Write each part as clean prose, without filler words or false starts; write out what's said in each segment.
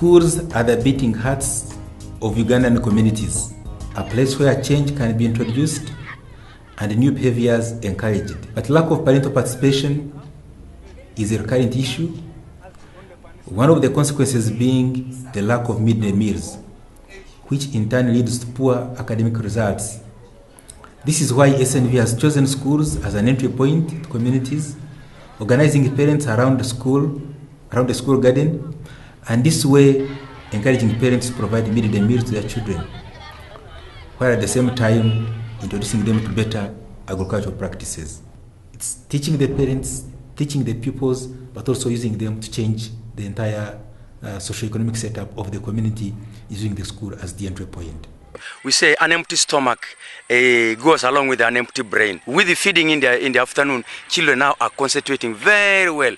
Schools are the beating hearts of Ugandan communities, a place where change can be introduced and new behaviors encouraged. But lack of parental participation is a recurrent issue, one of the consequences being the lack of midday meals, which in turn leads to poor academic results. This is why SNV has chosen schools as an entry point to communities, organizing parents around the school garden, and this way encouraging parents to provide midday meals to their children, while at the same time introducing them to better agricultural practices. It's teaching the parents, teaching the pupils, but also using them to change the entire socio-economic setup of the community, using the school as the entry point. We say an empty stomach goes along with an empty brain. With the feeding in the afternoon, children now are concentrating very well.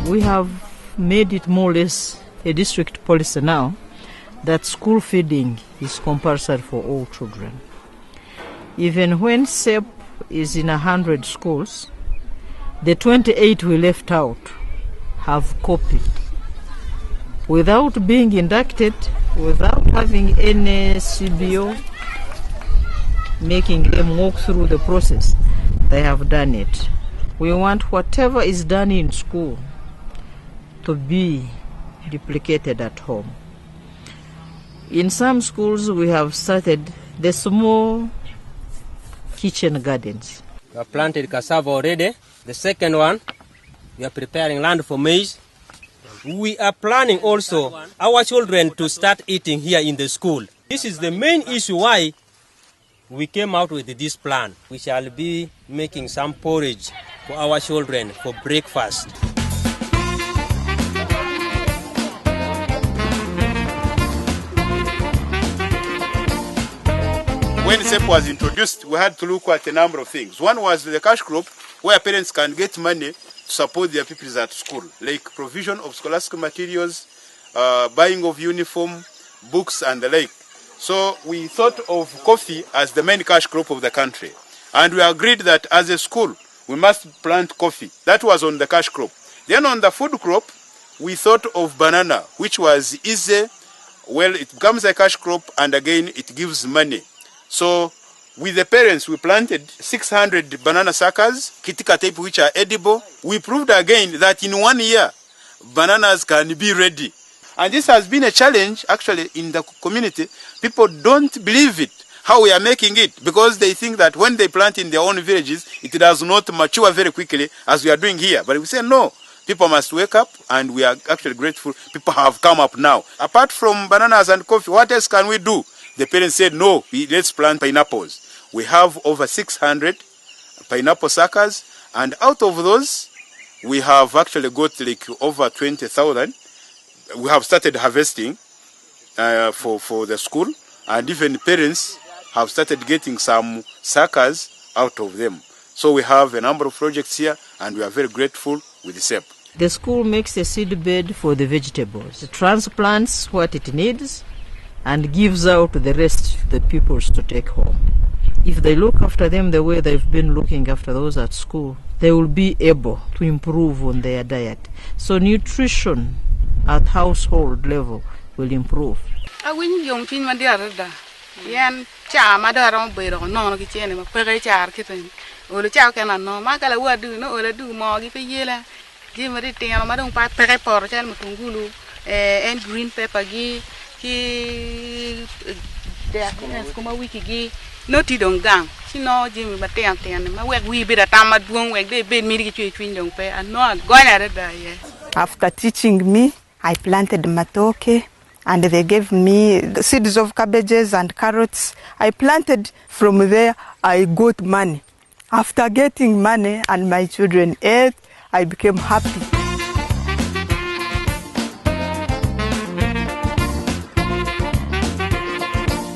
We have made it more or less a district policy now that school feeding is compulsory for all children. Even when SEP is in 100 schools, the 28 we left out have copied. Without being inducted, without having any CBO, making them walk through the process, they have done it. We want whatever is done in school to be duplicated at home. In some schools, we have started the small kitchen gardens. We have planted cassava already. The second one, we are preparing land for maize. We are planning also our children to start eating here in the school. This is the main issue why we came out with this plan. We shall be making some porridge for our children for breakfast. When SEP was introduced, we had to look at a number of things. One was the cash crop, where parents can get money to support their pupils at school, like provision of scholastic materials, buying of uniform, books, and the like. So we thought of coffee as the main cash crop of the country. And we agreed that as a school, we must plant coffee. That was on the cash crop. Then on the food crop, we thought of banana, which was easy. Well, it becomes a cash crop, and again, it gives money. So with the parents, we planted 600 banana suckers, kitika type, which are edible. We proved again that in 1 year, bananas can be ready. And this has been a challenge, actually, in the community. People don't believe it, how we are making it, because they think that when they plant in their own villages, it does not mature very quickly, as we are doing here. But we say, no, people must wake up, and we are actually grateful. People have come up now. Apart from bananas and coffee, what else can we do? The parents said, no, let's plant pineapples. We have over 600 pineapple suckers, and out of those, we have actually got like over 20,000. We have started harvesting for the school, and even parents have started getting some suckers out of them. So we have a number of projects here, and we are very grateful with the SEP. The school makes a seed bed for the vegetables. It transplants what it needs and gives out the rest to the pupils to take home. If they look after them the way they've been looking after those at school, they will be able to improve on their diet. So nutrition at household level will improve. And green pepper Noti dong gang, she no Jimmy Batan, my work we bid a tamad boom where they bid me to between young pair and not going at it. Yes. After teaching me, I planted matoke and they gave me the seeds of cabbages and carrots. I planted from there, I got money. After getting money and my children ate, I became happy.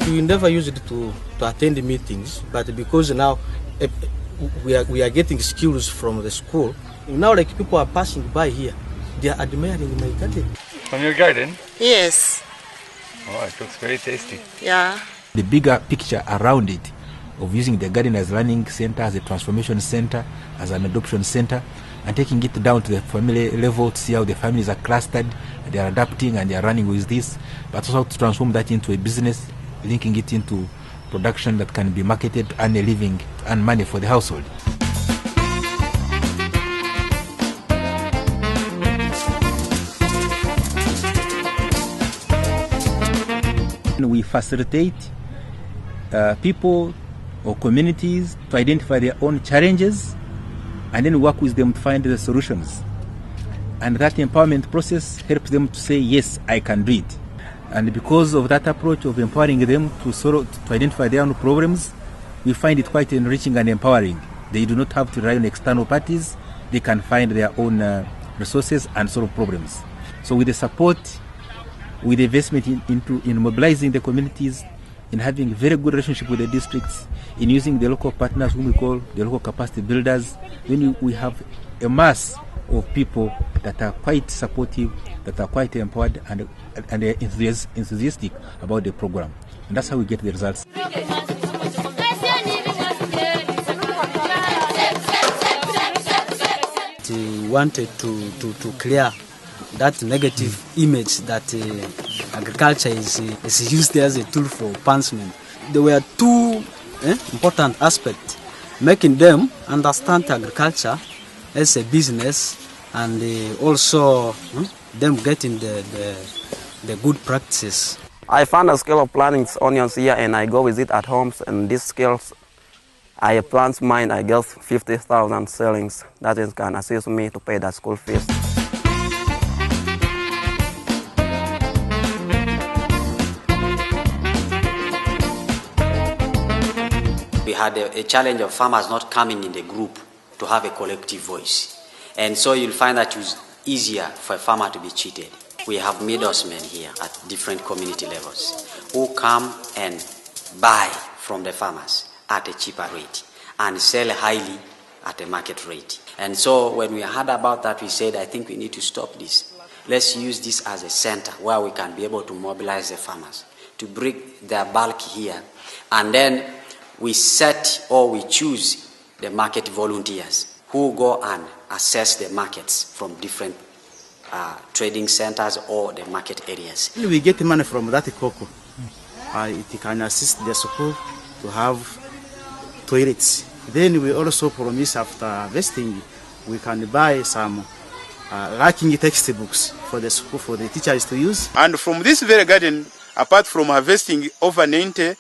We never used it to attend the meetings, but because now we are getting skills from the school, now like people are passing by here, they are admiring my garden. From your garden? Yes. Oh, it looks very tasty. Yeah. The bigger picture around it of using the garden as a learning center, as a transformation center, as an adoption center, and taking it down to the family level to see how the families are clustered, they are adapting and they are running with this, but also to transform that into a business, linking it into production that can be marketed and a living and money for the household. We facilitate people or communities to identify their own challenges and then work with them to find the solutions. And that empowerment process helps them to say, yes, I can do it. And because of that approach of empowering them to identify their own problems, we find it quite enriching and empowering. They do not have to rely on external parties. They can find their own resources and solve problems. So with the support, with the investment in mobilizing the communities, in having very good relationship with the districts, in using the local partners whom we call the local capacity builders, then we have a mass of people that are quite supportive, that are quite empowered and enthusiastic about the program. And that's how we get the results. We wanted to clear that negative image that agriculture is used as a tool for punishment. There were two important aspects, making them understand agriculture as a business and also them getting the good practices. I found a scale of planting onions here and I go with it at home, and these scales, I plant mine, I get 50,000 shillings. That is can assist me to pay the school fees. We had a challenge of farmers not coming in the group to have a collective voice. And so you'll find that it's easier for a farmer to be cheated. We have middlemen here at different community levels who come and buy from the farmers at a cheaper rate and sell highly at a market rate. And so when we heard about that, we said, I think we need to stop this. Let's use this as a center where we can be able to mobilize the farmers to bring their bulk here. And then we set or we choose the market volunteers who go and assess the markets from different trading centers or the market areas. We get money from that cocoa. It can assist the school to have toilets. Then we also promise after harvesting, we can buy some lacking textbooks for the school, for the teachers to use. And from this very garden, apart from harvesting over 90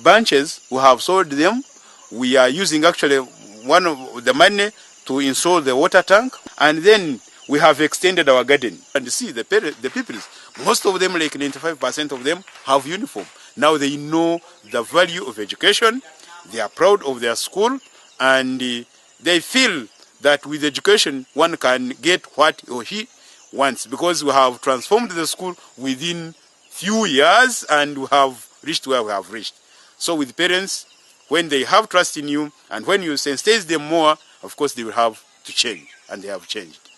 bunches, we have sold them. We are using actually one of the money to install the water tank, and then we have extended our garden. And see the people, most of them, like 95% of them, have uniform. Now they know the value of education, they are proud of their school, and they feel that with education one can get what or he wants, because we have transformed the school within few years and we have reached where we have reached. So with parents, when they have trust in you and when you sensitize them more, of course they will have to change, and they have changed.